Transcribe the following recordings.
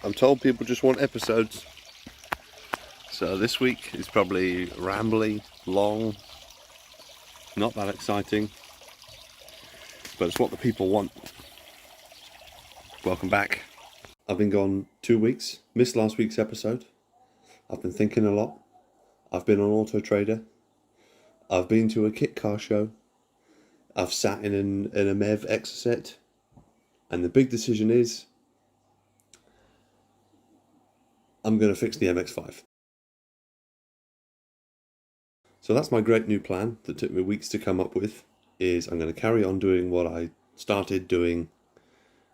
I'm told people just want episodes. So this week is probably rambly, long, not that exciting, but it's what the people want. Welcome back. I've been gone 2 weeks, missed last week's episode. I've been thinking a lot. I've been on Auto Trader. I've been to a kit car show. I've sat in a MX5 set. And the big decision is, I'm going to fix the MX5. So that's my great new plan that took me weeks to come up with, is I'm going to carry on doing what I started doing,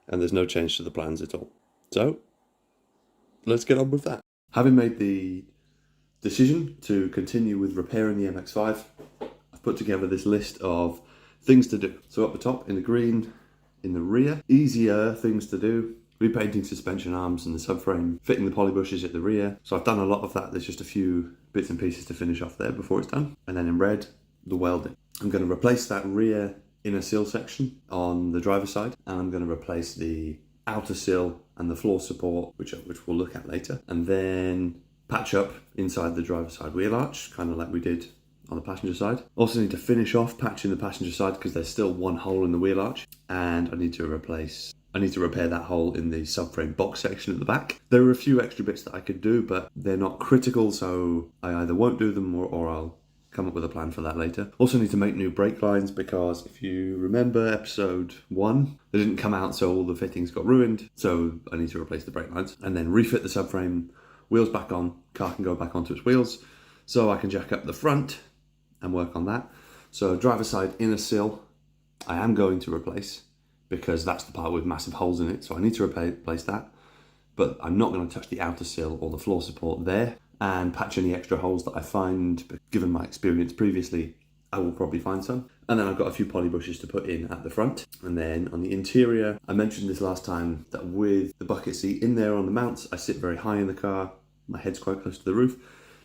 and there's no change to the plans at all. So, let's get on with that. Having made the decision to continue with repairing the MX5, I've put together this list of things to do. So up the top, in the green, in the rear, easier things to do. Repainting suspension arms and the subframe, fitting the poly bushes at the rear. So I've done a lot of that. There's just a few bits and pieces to finish off there before it's done. And then in red, the welding. I'm going to replace that rear inner sill section on the driver's side, and I'm going to replace the outer sill and the floor support, which we'll look at later, and then patch up inside the driver's side wheel arch, kind of like we did on the passenger side. Also need to finish off patching the passenger side because there's still one hole in the wheel arch, and I need to repair that hole in the subframe box section at the back. There are a few extra bits that I could do, but they're not critical, so I either won't do them or I'll come up with a plan for that later. Also need to make new brake lines because if you remember episode 1, they didn't come out, so all the fittings got ruined. So I need to replace the brake lines and then refit the subframe, wheels back on, car can go back onto its wheels, so I can jack up the front and work on that. So driver's side inner sill, I am going to replace because that's the part with massive holes in it. So I need to replace that, but I'm not going to touch the outer sill or the floor support there. And patch any extra holes that I find. Given my experience previously, I will probably find some. And then I've got a few poly bushes to put in at the front. And then on the interior, I mentioned this last time that with the bucket seat in there on the mounts, I sit very high in the car. My head's quite close to the roof.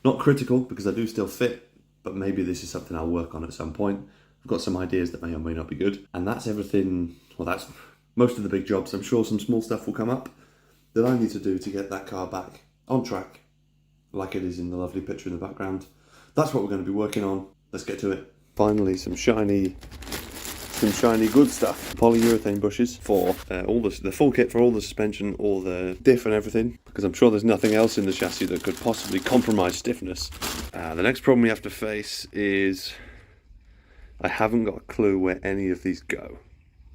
Not critical because I do still fit, but maybe this is something I'll work on at some point. I've got some ideas that may or may not be good. And that's everything. Well, that's most of the big jobs. I'm sure some small stuff will come up that I need to do to get that car back on track, like it is in the lovely picture in the background. That's what we're going to be working on. Let's get to it. Finally, some shiny good stuff. Polyurethane bushes for all the full kit for all the suspension, all the diff and everything, because I'm sure there's nothing else in the chassis that could possibly compromise stiffness. The next problem we have to face is I haven't got a clue where any of these go.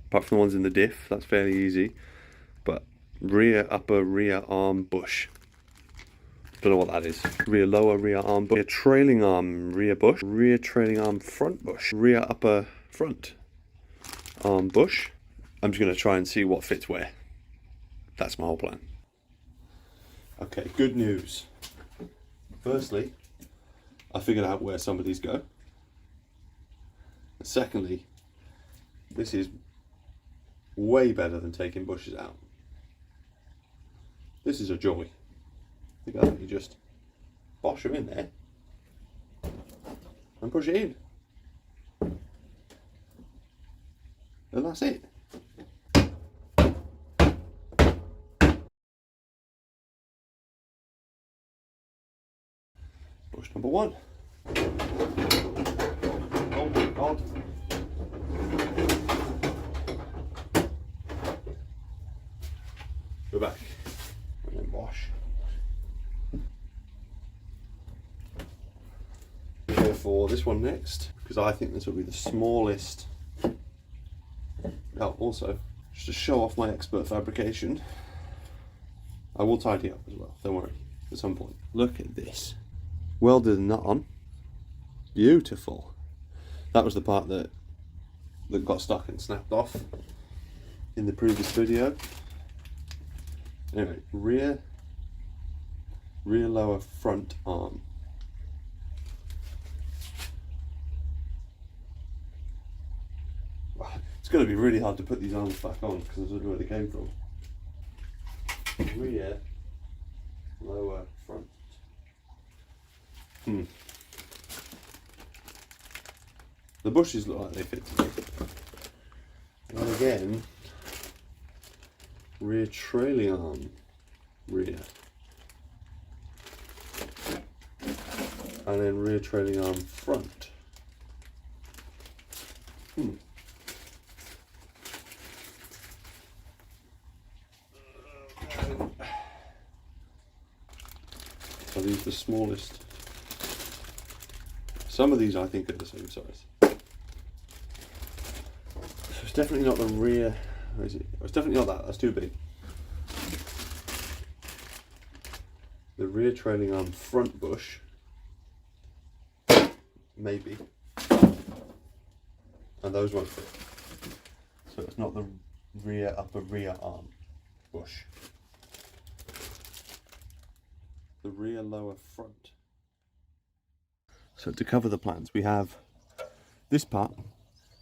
Apart from the ones in the diff, that's fairly easy. But rear, upper, rear arm bush. Don't know what that is. Rear lower, rear arm bush. Rear trailing arm, rear bush. Rear trailing arm, front bush. Rear upper, front arm bush. I'm just going to try and see what fits where. That's my whole plan. Okay, good news. Firstly, I figured out where some of these go. And secondly, this is way better than taking bushes out. This is a joy. You just bosh them in there and push it in, and that's it. Bush number 1. Oh my God. Go back and then wash. For this one next, because I think this will be the smallest. Oh, also, just to show off my expert fabrication, I will tidy up as well, don't worry, at some point. Look at this. Welded nut on. Beautiful. That was the part that got stuck and snapped off in the previous video. Anyway, rear lower front arm. It's going to be really hard to put these arms back on because I don't know where they came from. Rear, lower, front. The bushes look like they fit together. And again, rear trailing arm. rear. And then rear trailing arm front. Are these the smallest? Some of these I think are the same size. So it's definitely not the rear. Where is it? Oh, it's definitely not that. That's too big. The rear trailing arm front bush. Maybe. And those won't fit. So it's not the upper rear arm bush. The rear lower front. So to cover the plans, we have this part,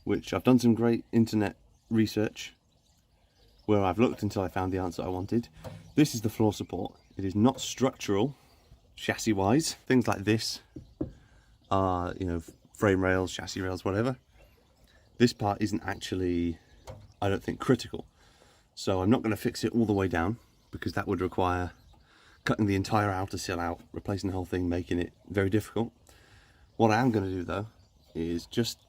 which I've done some great internet research where I've looked until I found the answer I wanted. This is the floor support. It is not structural, chassis wise. Things like this are, you know, frame rails, chassis rails, whatever. This part isn't actually, I don't think, critical. So I'm not going to fix it all the way down because that would require cutting the entire outer sill out, replacing the whole thing, making it very difficult. What I am going to do though is just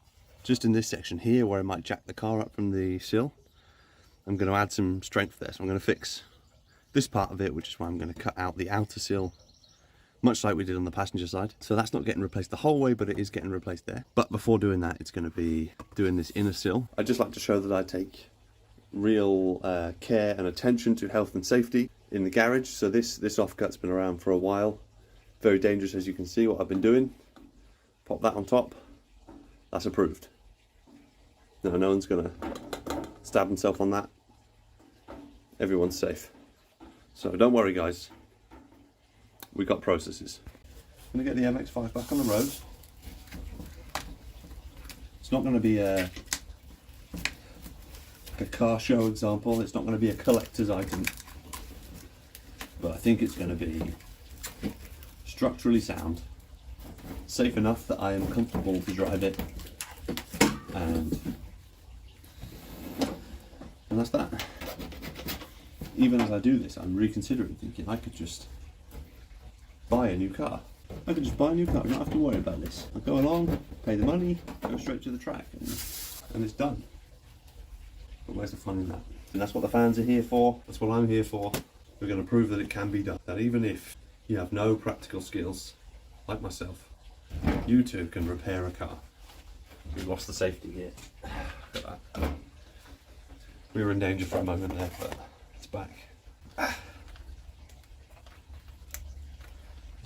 in this section here where I might jack the car up from the sill, I'm going to add some strength there. So I'm going to fix this part of it, which is why I'm going to cut out the outer sill, much like we did on the passenger side. So that's not getting replaced the whole way, but it is getting replaced there. But before doing that, it's going to be doing this inner sill. I'd just like to show that I take real care and attention to health and safety in the garage. So this offcut's been around for a while. Very dangerous, as you can see what I've been doing. Pop that on top. That's approved. No one's going to stab himself on that. Everyone's safe. So don't worry guys, we got processes. I'm going to get the MX5 back on the road. It's not going to be a car show example, it's not going to be a collector's item, but I think it's going to be structurally sound, safe enough that I am comfortable to drive it, and that's that. Even as I do this, I'm reconsidering, thinking I could just buy a new car. I could just buy a new car, I don't have to worry about this. I'll go along, pay the money, go straight to the track, and it's done. But where's the fun in that? And that's what the fans are here for, that's what I'm here for. We're going to prove that it can be done. That even if you have no practical skills, like myself, you too can repair a car. We've lost the safety here. Look at that. We were in danger for a moment there, but it's back.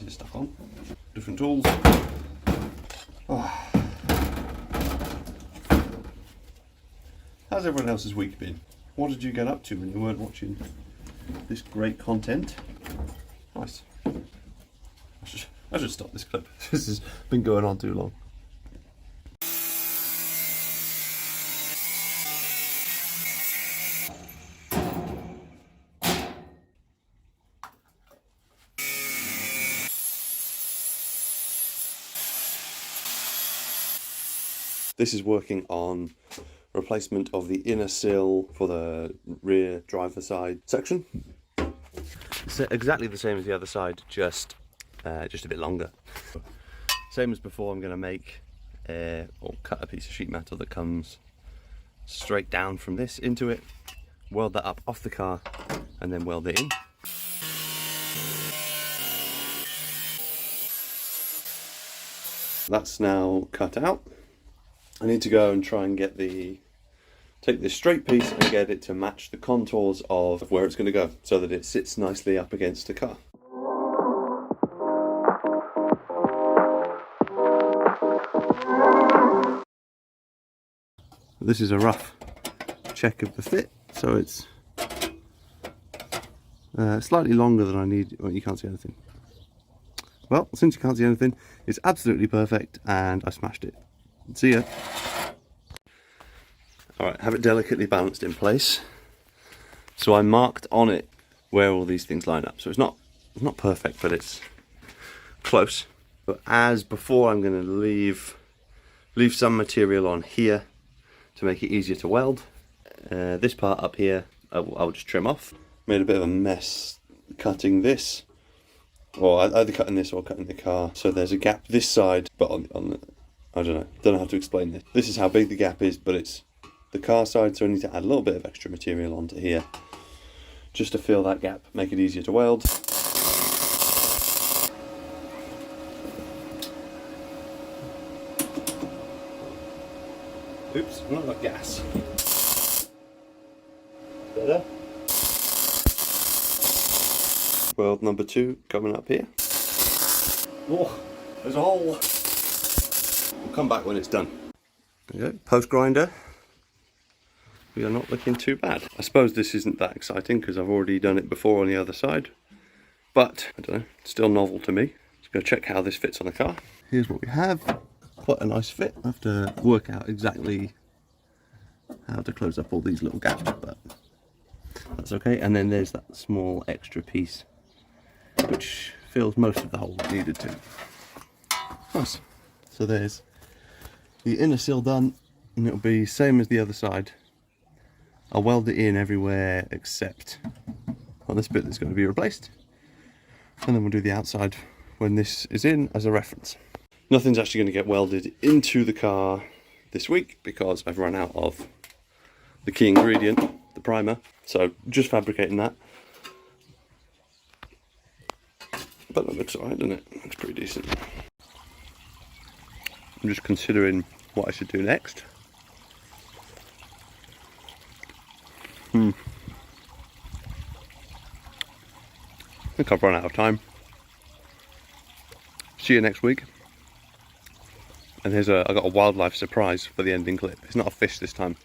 Is it stuck on? Different tools. Oh. How's everyone else's week been? What did you get up to when you weren't watching this great content? Nice. I should stop this clip. This has been going on too long. This is working on replacement of the inner sill for the rear driver side section. It's exactly the same as the other side, just a bit longer. Same as before, I'm going to make or cut a piece of sheet metal that comes straight down from this into it, weld that up off the car, and then weld it in. That's now cut out. I need to go and try and take this straight piece and get it to match the contours of where it's going to go, so that it sits nicely up against the car. This is a rough check of the fit, so it's slightly longer than I need. Well, you can't see anything. Well, since you can't see anything, it's absolutely perfect, and I smashed it. See ya. Alright, have it delicately balanced in place. So I marked on it where all these things line up. So it's not perfect, but it's close. But as before, I'm going to leave some material on here to make it easier to weld. This part up here, I'll just trim off. Made a bit of a mess cutting this, or either cutting this or cutting the car. So there's a gap this side, but on the, I don't know how to explain this. This is how big the gap is, but it's the car side, so I need to add a little bit of extra material onto here just to fill that gap, make it easier to weld. Oops, I've not got gas. Better. Weld number 2 coming up here. Oh, there's a hole. We'll come back when it's done. There you go, post grinder. We are not looking too bad. I suppose this isn't that exciting because I've already done it before on the other side. But, I don't know, it's still novel to me. Let's go check how this fits on the car. Here's what we have. Quite a nice fit. I have to work out exactly how to close up all these little gaps, but that's okay. And then there's that small extra piece which fills most of the hole needed to. Nice. So there's the inner sill done, and it'll be same as the other side. I'll weld it in everywhere except on this bit that's going to be replaced, and then we'll do the outside when this is in as a reference. Nothing's actually going to get welded into the car this week because I've run out of the key ingredient, the primer, so just fabricating that. But that looks alright, doesn't it? Looks pretty decent. I'm just considering what I should do next. I think I've run out of time. See you next week. And I got a wildlife surprise for the ending clip. It's not a fish this time.